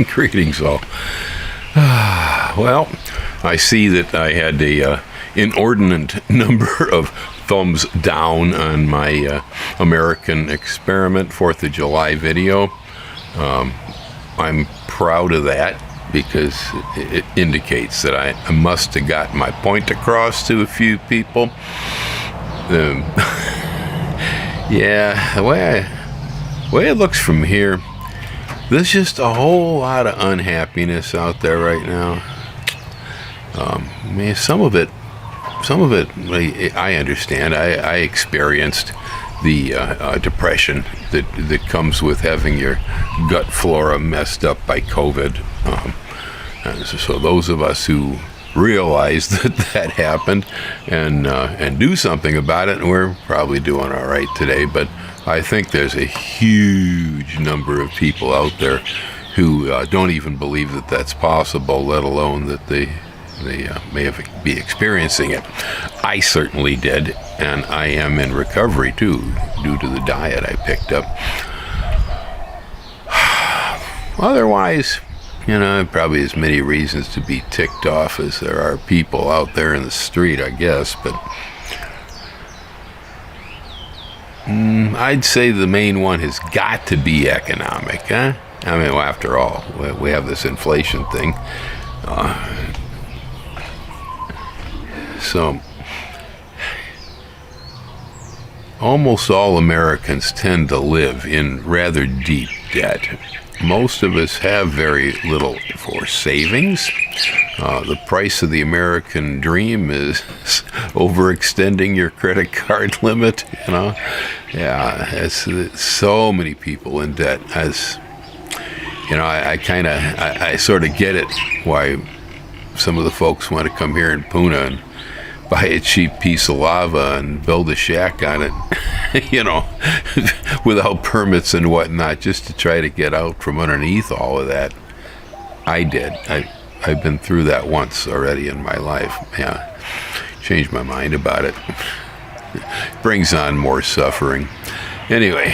Greetings all. Well, I see that I had a inordinate number of thumbs down on my American Experiment 4th of July video. I'm proud of that because it indicates that I must have got my point across to a few people. Yeah, the way it looks from here, there's just a whole lot of unhappiness out there right now. I mean, some of it, I understand. I experienced the depression that comes with having your gut flora messed up by COVID. So those of us who realize that happened and do something about it, we're probably doing all right today. But I think there's a huge number of people out there who don't even believe that that's possible, let alone that they may be experiencing it. I certainly did, and I am in recovery too, due to the diet I picked up. Otherwise, probably as many reasons to be ticked off as there are people out there in the street, I guess, but I'd say the main one has got to be economic, huh? I mean, well, after all, we have this inflation thing. So, almost all Americans tend to live in rather deep debt. Most of us have very little for savings. The price of the American dream is overextending your credit card limit, Yeah, it's so many people in debt. As I sort of get it why some of the folks want to come here in Puna and buy a cheap piece of lava and build a shack on it, without permits and whatnot, just to try to get out from underneath all of that. I did. I've been through that once already in my life. Yeah, changed my mind about it. Brings on more suffering. Anyway,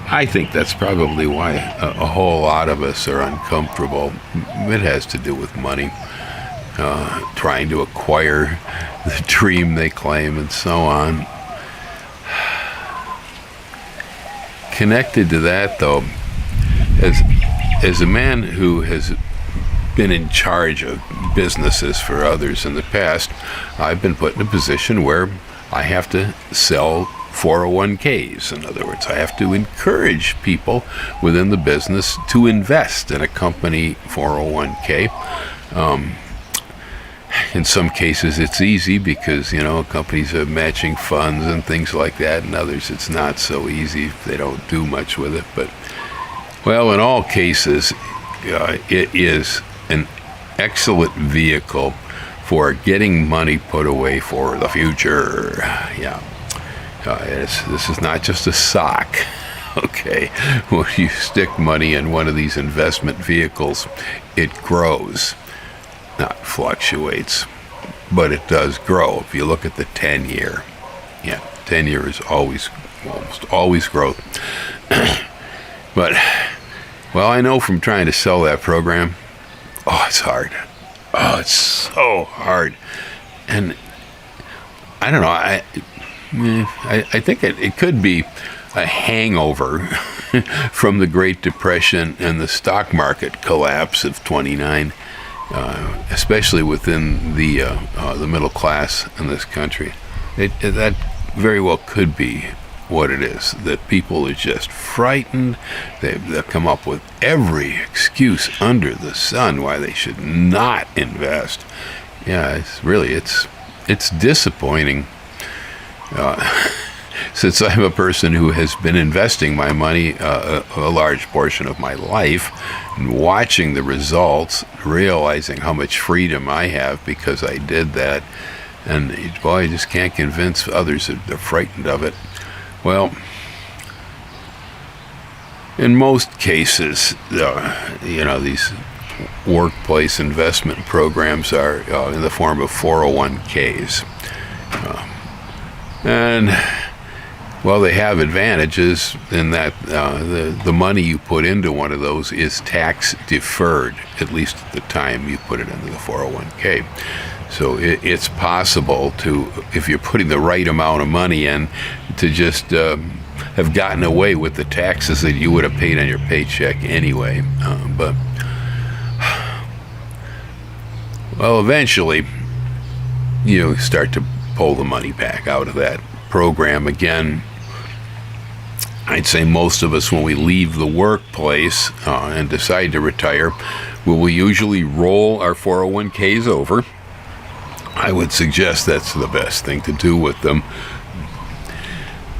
I think that's probably why a whole lot of us are uncomfortable. It has to do with money. Trying to acquire the dream they claim and so on. Connected to that, though, as a man who has been in charge of businesses for others in the past, I've been put in a position where I have to sell 401ks. In other words, I have to encourage people within the business to invest in a company 401k. In some cases, it's easy because, companies have matching funds and things like that. In others, it's not so easy. They don't do much with it. But, well, in all cases, it is an excellent vehicle for getting money put away for the future. Yeah. This is not just a sock. Okay. When you stick money in one of these investment vehicles, it grows. Not fluctuates, but it does grow. If you look at the 10-year, 10-year is almost always growth. But, well, I know from trying to sell that program, it's hard. Oh, it's so hard. And I don't know, I think it could be a hangover from the Great Depression and the stock market collapse of '29. Especially within the middle class in this country. That very well could be what it is, that people are just frightened. They'll come up with every excuse under the sun why they should not invest. Yeah, it's disappointing. Since I'm a person who has been investing my money a large portion of my life, and watching the results, realizing how much freedom I have because I did that, and boy, I just can't convince others that they're frightened of it. Well, in most cases, these workplace investment programs are in the form of 401ks. And Well, they have advantages in that the money you put into one of those is tax deferred, at least at the time you put it into the 401k. So it's possible to, if you're putting the right amount of money in, to just have gotten away with the taxes that you would have paid on your paycheck anyway. But eventually you start to pull the money back out of that program again. I'd say most of us, when we leave the workplace and decide to retire, we will usually roll our 401ks over. I would suggest that's the best thing to do with them.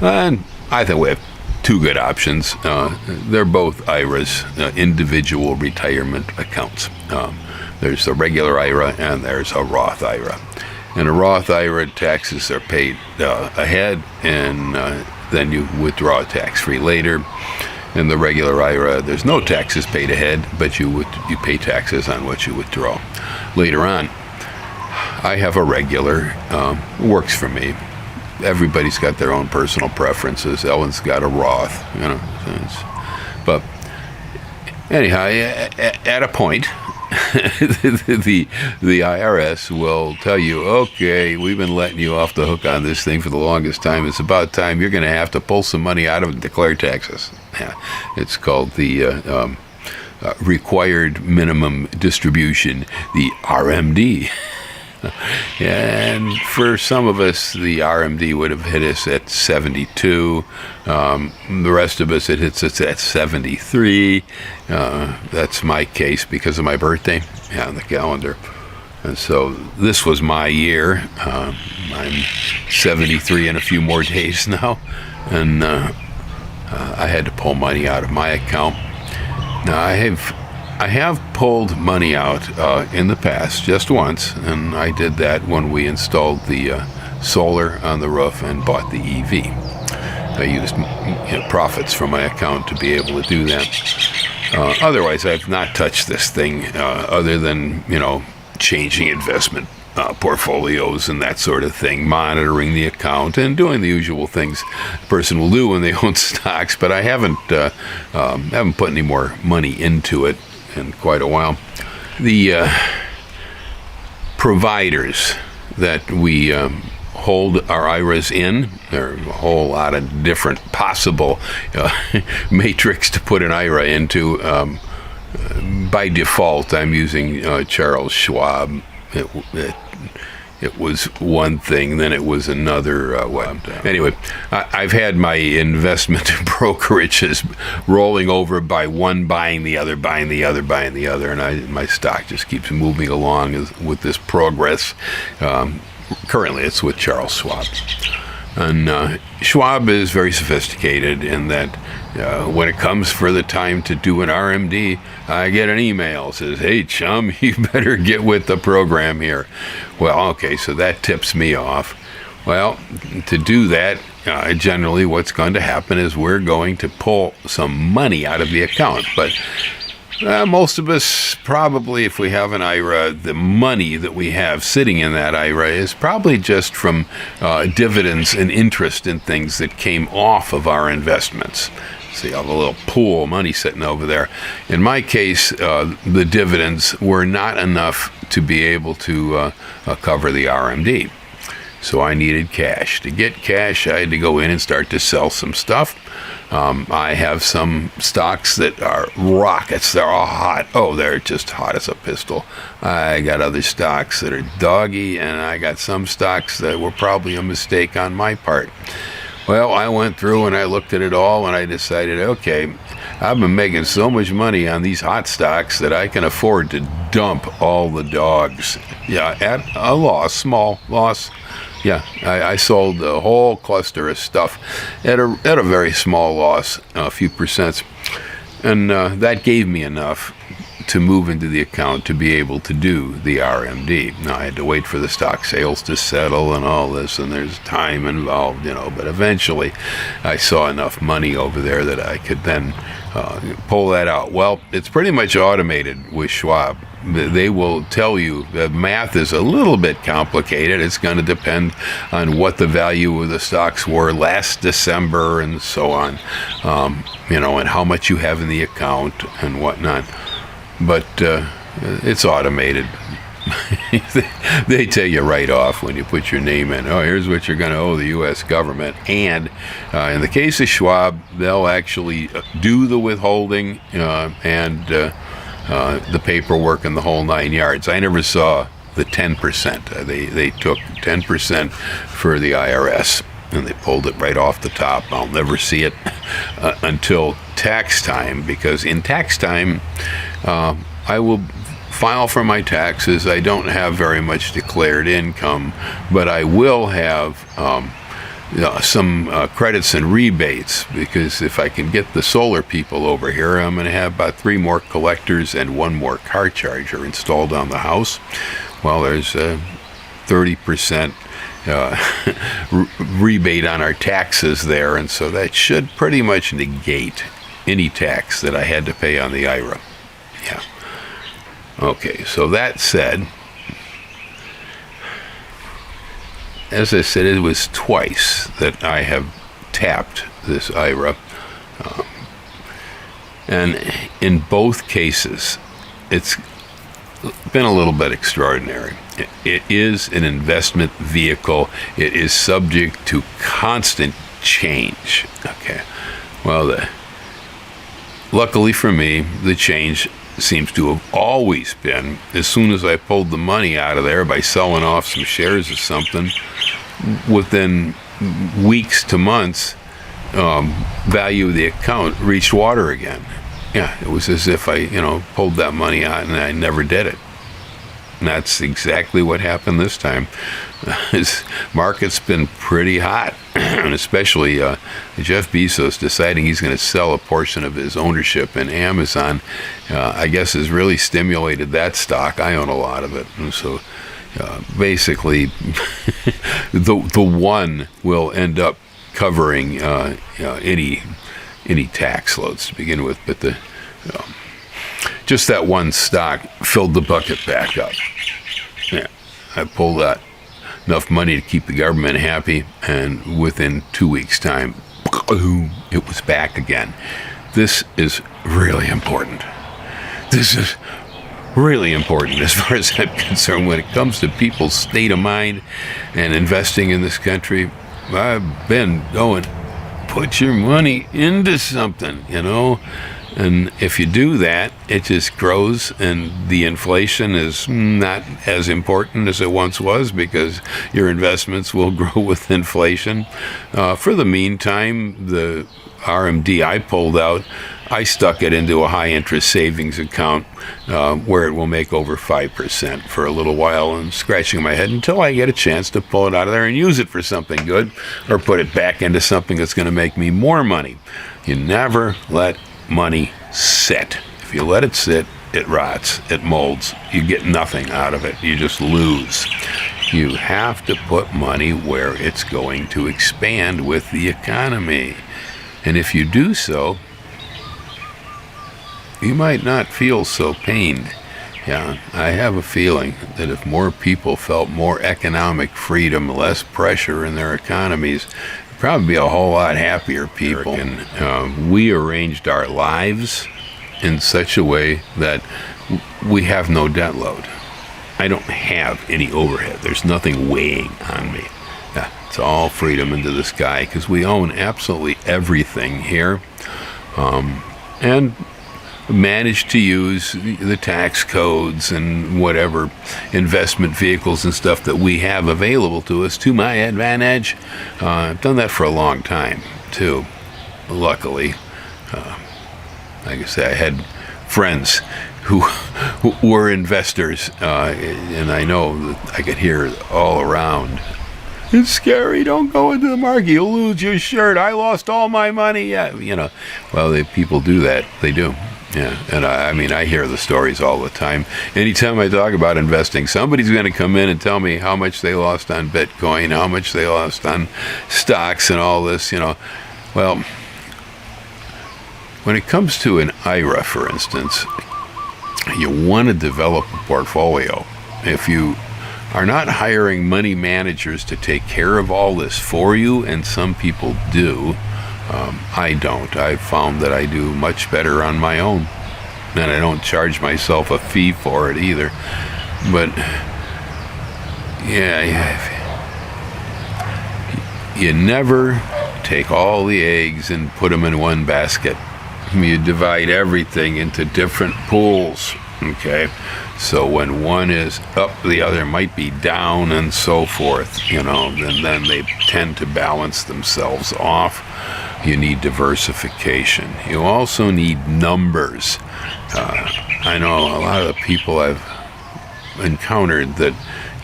And I think we have two good options. They're both IRAs, individual retirement accounts. There's a regular IRA and there's a Roth IRA. In a Roth IRA, taxes are paid ahead, and then you withdraw tax-free later. In the regular IRA, there's no taxes paid ahead, but you pay taxes on what you withdraw later on. I have a regular, works for me. Everybody's got their own personal preferences. Ellen's got a Roth, but anyhow, at a point, the IRS will tell you, okay, we've been letting you off the hook on this thing for the longest time. It's about time you're going to have to pull some money out of it and declare taxes. Yeah, it's called the required minimum distribution, the RMD. And for some of us, the RMD would have hit us at 72. The rest of us, it hits us at 73. That's my case because of my birthday on the calendar. And so this was my year. I'm 73 in a few more days now. And I had to pull money out of my account. Now, I have pulled money out in the past, just once, and I did that when we installed the solar on the roof and bought the EV. I used profits from my account to be able to do that. Otherwise, I've not touched this thing other than, changing investment portfolios and that sort of thing, monitoring the account and doing the usual things a person will do when they own stocks. But I haven't put any more money into it in quite a while. The providers that we hold our IRAs in, there are a whole lot of different possible matrix to put an IRA into. By default, I'm using Charles Schwab. It was one thing, then it was another. Anyway, I've had my investment brokerages rolling over by one buying the other, buying the other, buying the other, and my stock just keeps moving along with this progress. Currently, it's with Charles Schwab. And Schwab is very sophisticated in that when it comes for the time to do an RMD, I get an email that says, "Hey, chum, you better get with the program here." Well, okay, so that tips me off. Well, to do that, generally what's going to happen is we're going to pull some money out of the account. But most of us, probably, if we have an IRA, the money that we have sitting in that IRA is probably just from dividends and interest in things that came off of our investments. See, I have a little pool of money sitting over there. In my case, the dividends were not enough to be able to cover the RMD. So I needed cash. To get cash, I had to go in and start to sell some stuff. I have some stocks that are rockets. They're all hot. Oh, they're just hot as a pistol. I got other stocks that are doggy, and I got some stocks that were probably a mistake on my part. Well, I went through and I looked at it all, and I decided, okay, I've been making so much money on these hot stocks that I can afford to dump all the dogs. Yeah, at a loss, small loss. Yeah, I sold a whole cluster of stuff at a very small loss, a few percents, and that gave me enough to move into the account to be able to do the RMD. Now, I had to wait for the stock sales to settle and all this, and there's time involved, but eventually I saw enough money over there that I could then pull that out. Well, it's pretty much automated with Schwab. They will tell you that math is a little bit complicated. It's going to depend on what the value of the stocks were last December and so on, and how much you have in the account and whatnot. But it's automated. They tell you right off when you put your name in, oh, here's what you're going to owe the U.S. government. And in the case of Schwab, they'll actually do the withholding and the paperwork and the whole 9 yards. I never saw the 10%. They took 10% for the IRS, and they pulled it right off the top. I'll never see it until tax time, because in tax time, I will file for my taxes. I don't have very much declared income, but I will have some credits and rebates, because if I can get the solar people over here, I'm going to have about 3 more collectors and 1 more car charger installed on the house. Well, there's a 30% rebate on our taxes there, and so that should pretty much negate any tax that I had to pay on the IRA. Yeah. Okay, so that said, as I said, it was twice that I have tapped this IRA. And in both cases, it's been a little bit extraordinary. It is an investment vehicle. It is subject to constant change. Okay. Well, luckily for me, the change seems to have always been, as soon as I pulled the money out of there by selling off some shares or something, within weeks to months, value of the account reached water again. Yeah, it was as if I, pulled that money out and I never did it. And that's exactly what happened this time. His market's been pretty hot, and especially Jeff Bezos deciding he's going to sell a portion of his ownership in Amazon, I guess has really stimulated that stock. I own a lot of it. And so basically, the one will end up covering any tax loads to begin with, but just that one stock filled the bucket back up. Yeah, I pulled out enough money to keep the government happy, and within 2 weeks' time, it was back again. This is really important. This is really important as far as I'm concerned when it comes to people's state of mind and investing in this country. I've been going, put your money into something, And if you do that, it just grows, and the inflation is not as important as it once was, because your investments will grow with inflation. For the meantime, the RMD I pulled out, I stuck it into a high-interest savings account where it will make over 5% for a little while, and scratching my head until I get a chance to pull it out of there and use it for something good, or put it back into something that's going to make me more money. You never let money sit. If you let it sit, it rots, it molds. You get nothing out of it. You just lose. You have to put money where it's going to expand with the economy. And if you do so, you might not feel so pained. Yeah, I have a feeling that if more people felt more economic freedom, less pressure in their economies, probably be a whole lot happier people. And we arranged our lives in such a way that we have no debt load. I don't have any overhead. There's nothing weighing on me. Yeah, it's all freedom into the sky, because we own absolutely everything here, and manage to use the tax codes and whatever investment vehicles and stuff that we have available to us to my advantage. I've done that for a long time too, luckily. Like I say, I had friends who were investors, and I know that I could hear all around, it's scary, don't go into the market, you'll lose your shirt, I lost all my money. Yeah, well, people do that, they do. Yeah, and I hear the stories all the time. Anytime I talk about investing, somebody's going to come in and tell me how much they lost on Bitcoin, how much they lost on stocks and all this, Well, when it comes to an IRA, for instance, you want to develop a portfolio. If you are not hiring money managers to take care of all this for you, and some people do, I don't. I've found that I do much better on my own, and I don't charge myself a fee for it either. But yeah, you never take all the eggs and put them in one basket. You divide everything into different pools, okay? So when one is up, the other might be down, and so forth, and then they tend to balance themselves off. You need diversification. You also need numbers. I know a lot of the people I've encountered that,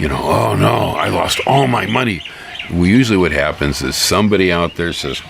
oh no, I lost all my money. Usually what happens is somebody out there says,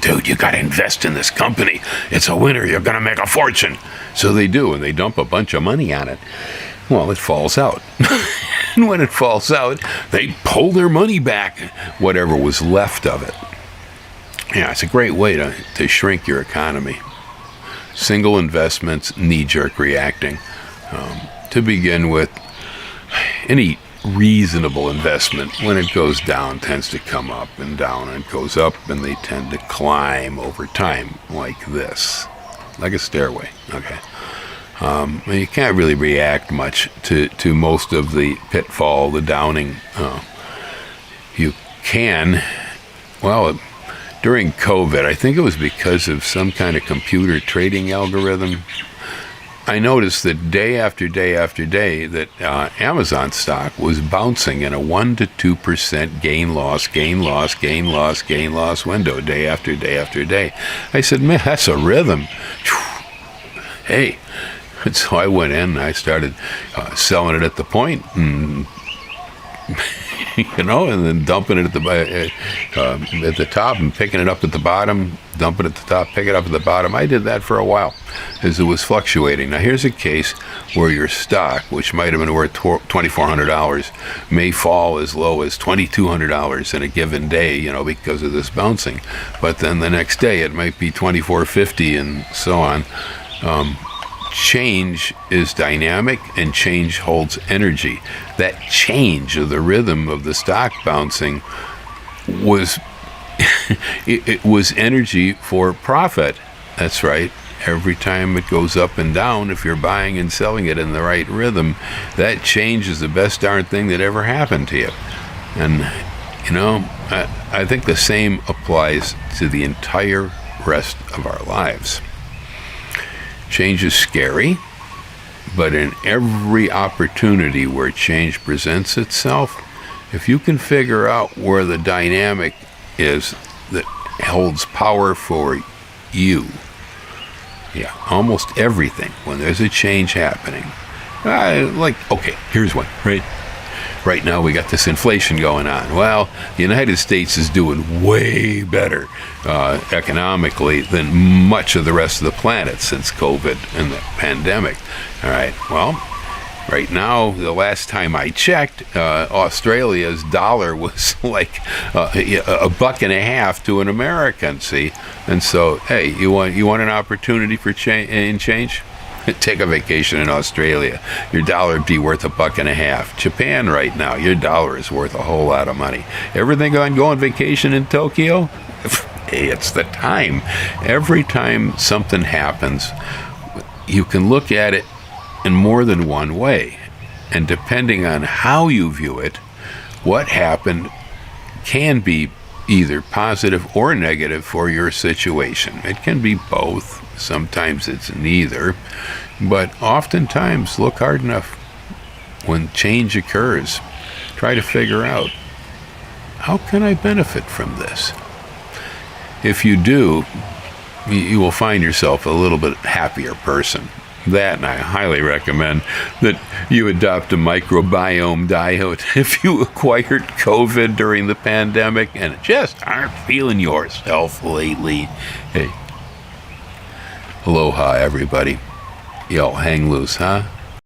dude, you got to invest in this company. It's a winner. You're going to make a fortune. So they do, and they dump a bunch of money on it. Well, it falls out. And when it falls out, they pull their money back, whatever was left of it. Yeah, it's a great way to shrink your economy. Single investments, knee-jerk reacting. To begin with, any reasonable investment, when it goes down, tends to come up and down, and goes up, and they tend to climb over time, like this, like a stairway. Okay, and you can't really react much to most of the pitfall, the downing. You can, well, during COVID, I think it was because of some kind of computer trading algorithm, I noticed that day after day after day that Amazon stock was bouncing in a 1 to 2% gain-loss window day after day after day. I said, man, that's a rhythm. Hey, and so I went in and I started selling it at the point, and and then dumping it at the top and picking it up at the bottom, dump it at the top, pick it up at the bottom. I did that for a while as it was fluctuating. Now here's a case where your stock, which might have been worth $2,400, may fall as low as $2,200 in a given day, because of this bouncing. But then the next day it might be $2,450 and so on. Change is dynamic, and change holds energy. That change of the rhythm of the stock bouncing was it was energy for profit. That's right. Every time it goes up and down, if you're buying and selling it in the right rhythm, that change is the best darn thing that ever happened to you. And I think the same applies to the entire rest of our lives. Change is scary, but in every opportunity where change presents itself, if you can figure out where the dynamic is that holds power for you, almost everything, when there's a change happening, okay, here's one, right? Right now we got this inflation going on. Well, the United States is doing way better economically than much of the rest of the planet since COVID and the pandemic. All right, well, right now, the last time I checked, Australia's dollar was like $1.50 to an American, see? And so, hey, you want an opportunity for change? Take a vacation in Australia. Your dollar would be worth $1.50. Japan right now, your dollar is worth a whole lot of money. Ever think on going vacation in Tokyo? Hey, it's the time. Every time something happens, you can look at it in more than one way. And depending on how you view it, what happened can be either positive or negative for your situation. It can be both. Sometimes it's neither. But oftentimes, look hard enough. When change occurs, try to figure out, how can I benefit from this? If you do, you will find yourself a little bit happier person. That, and I highly recommend that you adopt a microbiome diet if you acquired COVID during the pandemic and just aren't feeling yourself lately. Hey, aloha, everybody. Yo, hang loose, huh?